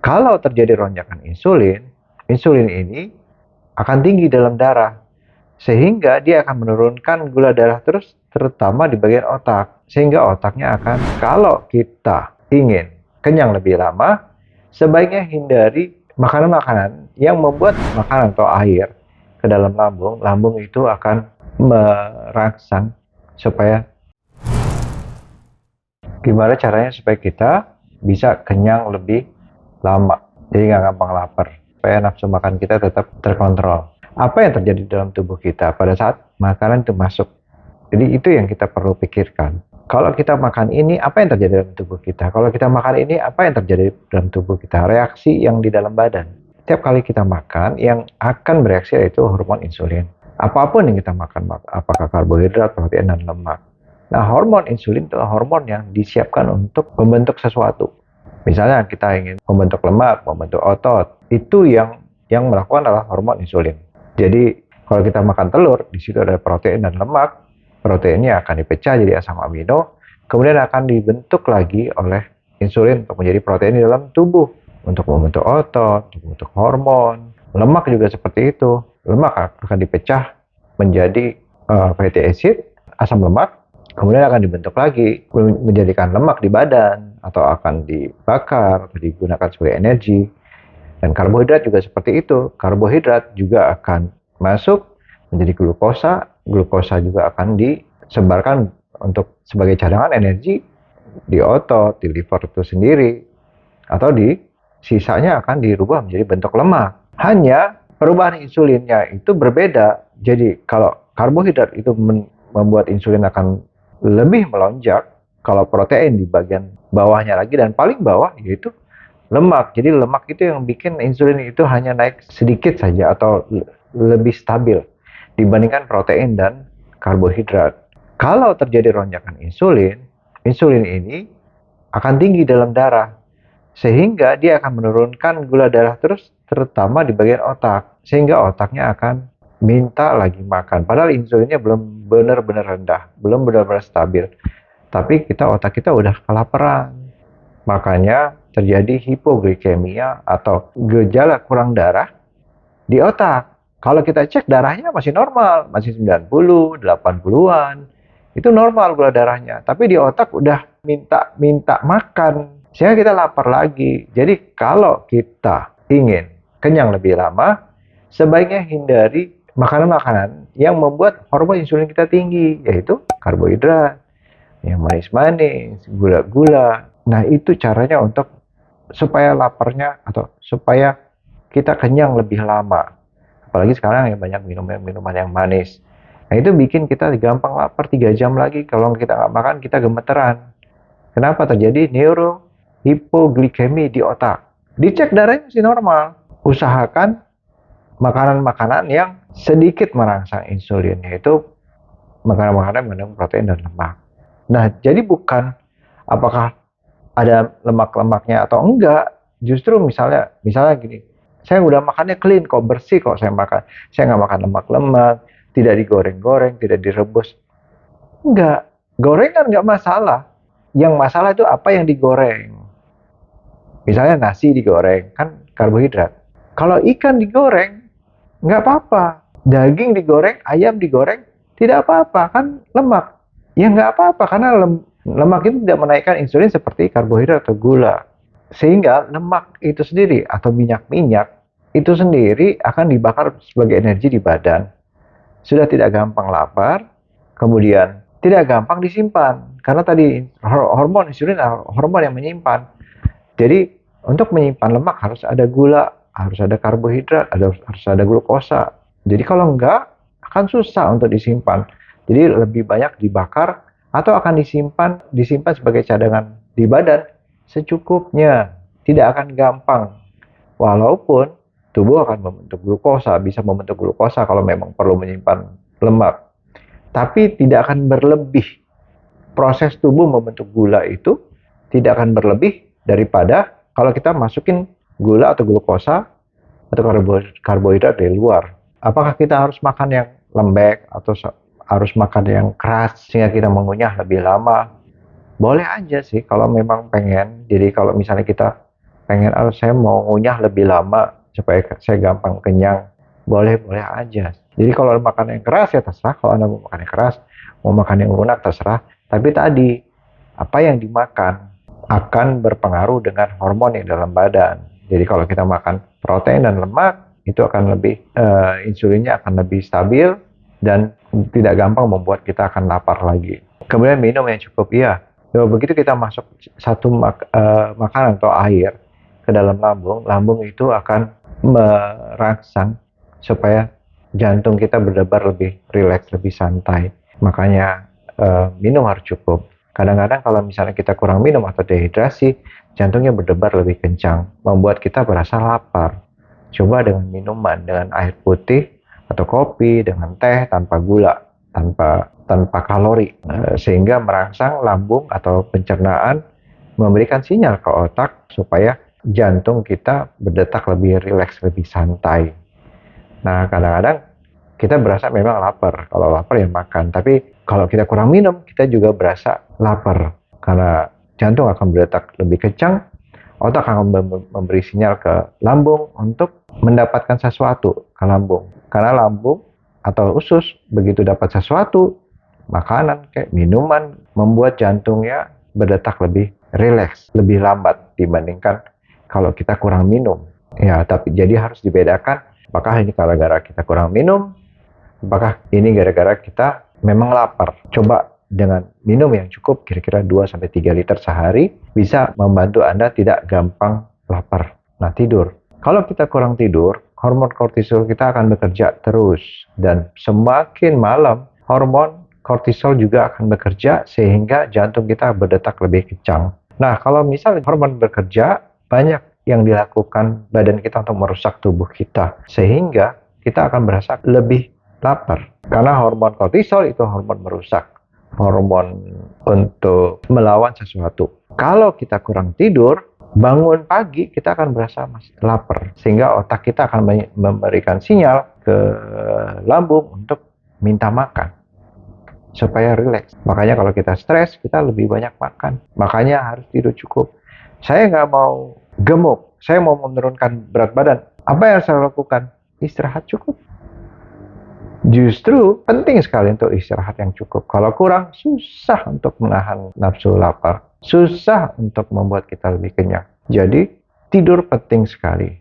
Kalau terjadi lonjakan insulin, insulin ini akan tinggi dalam darah, sehingga dia akan menurunkan gula darah terus, terutama di bagian otak. Sehingga otaknya akan, kalau kita ingin kenyang lebih lama, sebaiknya hindari makanan-makanan yang membuat makanan atau air ke dalam lambung. Lambung itu akan merangsang supaya gimana caranya supaya kita bisa kenyang lebih lama, jadi nggak gampang lapar, supaya nafsu makan kita tetap terkontrol. Apa yang terjadi dalam tubuh kita pada saat makanan itu masuk, jadi itu yang kita perlu pikirkan. Kalau kita makan ini, apa yang terjadi dalam tubuh kita? Kalau kita makan ini, apa yang terjadi dalam tubuh kita? Reaksi yang di dalam badan. Setiap kali kita makan, yang akan bereaksi yaitu hormon insulin. Apapun yang kita makan, apakah karbohidrat, protein, dan lemak. Nah, hormon insulin adalah hormon yang disiapkan untuk membentuk sesuatu. Misalnya kita ingin membentuk lemak, membentuk otot, itu yang melakukan adalah hormon insulin. Jadi kalau kita makan telur, di situ ada protein dan lemak, proteinnya akan dipecah jadi asam amino, kemudian akan dibentuk lagi oleh insulin untuk menjadi protein di dalam tubuh, untuk membentuk otot, untuk membentuk hormon. Lemak juga seperti itu, lemak akan dipecah menjadi fatty acid, asam lemak, kemudian akan dibentuk lagi menjadikan lemak di badan, atau akan dibakar atau digunakan sebagai energi. Dan karbohidrat juga seperti itu, karbohidrat juga akan masuk menjadi glukosa, glukosa juga akan disebarkan untuk sebagai cadangan energi di otot, di liver itu sendiri, atau di sisanya akan dirubah menjadi bentuk lemak. Hanya perubahan insulinnya itu berbeda. Jadi kalau karbohidrat itu membuat insulin akan lebih melonjak, kalau protein di bagian bawahnya lagi, dan paling bawah yaitu lemak. Jadi lemak itu yang bikin insulin itu hanya naik sedikit saja atau lebih stabil dibandingkan protein dan karbohidrat. Kalau terjadi lonjakan insulin, insulin ini akan tinggi dalam darah, sehingga dia akan menurunkan gula darah terus, terutama di bagian otak, sehingga otaknya akan minta lagi makan. Padahal insulinnya belum benar-benar rendah, belum benar-benar stabil, tapi otak kita udah kelaparan. Makanya terjadi hipoglikemia atau gejala kurang darah di otak. Kalau kita cek darahnya masih normal, masih 90, 80-an. Itu normal gula darahnya. Tapi di otak udah minta makan. Sehingga kita lapar lagi. Jadi kalau kita ingin kenyang lebih lama, sebaiknya hindari makanan-makanan yang membuat hormon insulin kita tinggi, yaitu karbohidrat, yang manis-manis, gula-gula. Nah, itu caranya untuk supaya laparnya atau supaya kita kenyang lebih lama. Apalagi sekarang yang banyak minuman yang manis. Nah, itu bikin kita gampang lapar 3 jam lagi. Kalau kita nggak makan, kita gemeteran. Kenapa terjadi neurohipoglikemi di otak? Dicek darahnya masih normal. Usahakan makanan-makanan yang sedikit merangsang insulin, yaitu makanan-makanan yang mengandung protein dan lemak. Nah, jadi bukan apakah ada lemak-lemaknya atau enggak. Justru misalnya gini, saya udah makannya clean kok, bersih kok saya makan. Saya nggak makan lemak-lemak, tidak digoreng-goreng, tidak direbus. Enggak, gorengan nggak masalah. Yang masalah itu apa yang digoreng. Misalnya nasi digoreng, kan karbohidrat. Kalau ikan digoreng, nggak apa-apa. Daging digoreng, ayam digoreng, tidak apa-apa, kan lemak. Ya nggak apa-apa, karena lemak itu tidak menaikkan insulin seperti karbohidrat atau gula. Sehingga lemak itu sendiri atau minyak-minyak itu sendiri akan dibakar sebagai energi di badan. Sudah tidak gampang lapar, kemudian tidak gampang disimpan. Karena tadi hormon insulin adalah hormon yang menyimpan. Jadi untuk menyimpan lemak harus ada gula, harus ada karbohidrat, harus ada glukosa. Jadi kalau enggak, akan susah untuk disimpan. Jadi lebih banyak dibakar atau akan disimpan sebagai cadangan di badan secukupnya. Tidak akan gampang. Walaupun tubuh akan membentuk glukosa, bisa membentuk glukosa kalau memang perlu menyimpan lemak. Tapi tidak akan berlebih. Proses tubuh membentuk gula itu tidak akan berlebih daripada kalau kita masukin gula atau glukosa atau karbohidrat dari luar. Apakah kita harus makan yang lembek atau harus makan yang keras sehingga kita mengunyah lebih lama? Boleh aja sih kalau memang pengen. Jadi kalau misalnya kita pengen, saya mau ngunyah lebih lama supaya saya gampang kenyang, boleh-boleh aja. Jadi kalau makan yang keras ya terserah, kalau Anda mau makan yang keras, mau makan yang lunak terserah. Tapi tadi, apa yang dimakan akan berpengaruh dengan hormon yang dalam badan. Jadi kalau kita makan protein dan lemak, itu akan lebih, insulinnya akan lebih stabil dan tidak gampang membuat kita akan lapar lagi. Kemudian minum yang cukup, iya. Begitu kita masuk satu makanan atau air ke dalam lambung, lambung itu akan merangsang supaya jantung kita berdebar lebih rileks, lebih santai. Makanya minum harus cukup. Kadang-kadang kalau misalnya kita kurang minum atau dehidrasi, jantungnya berdebar lebih kencang, membuat kita berasa lapar. Coba dengan minuman, dengan air putih atau kopi, dengan teh tanpa gula, tanpa kalori, sehingga merangsang lambung atau pencernaan, memberikan sinyal ke otak supaya jantung kita berdetak lebih rileks, lebih santai. Nah, kadang-kadang kita berasa memang lapar. Kalau lapar ya makan. Tapi kalau kita kurang minum, kita juga berasa lapar. Karena jantung akan berdetak lebih kencang, otak akan memberi sinyal ke lambung untuk mendapatkan sesuatu ke lambung. Karena lambung atau usus begitu dapat sesuatu, makanan kayak minuman, membuat jantungnya berdetak lebih rileks, lebih lambat dibandingkan kalau kita kurang minum. Ya, tapi jadi harus dibedakan, apakah ini gara-gara kita kurang minum, apakah ini gara-gara kita memang lapar. Coba dengan minum yang cukup, kira-kira 2-3 liter sehari, bisa membantu Anda tidak gampang lapar. Nah, tidur. Kalau kita kurang tidur, hormon kortisol kita akan bekerja terus. Dan semakin malam, hormon kortisol juga akan bekerja sehingga jantung kita berdetak lebih kencang. Nah, kalau misalnya hormon bekerja, banyak yang dilakukan badan kita untuk merusak tubuh kita, sehingga kita akan berasa lebih lapar. Karena hormon kortisol itu hormon merusak, hormon untuk melawan sesuatu. Kalau kita kurang tidur, bangun pagi kita akan berasa masih lapar, sehingga otak kita akan memberikan sinyal ke lambung untuk minta makan supaya rileks. Makanya kalau kita stres, kita lebih banyak makan. Makanya harus tidur cukup. Saya nggak mau gemuk, saya mau menurunkan berat badan. Apa yang saya lakukan? Istirahat cukup. Justru penting sekali untuk istirahat yang cukup. Kalau kurang, susah untuk menahan nafsu lapar. Susah untuk membuat kita lebih kenyang. Jadi, tidur penting sekali.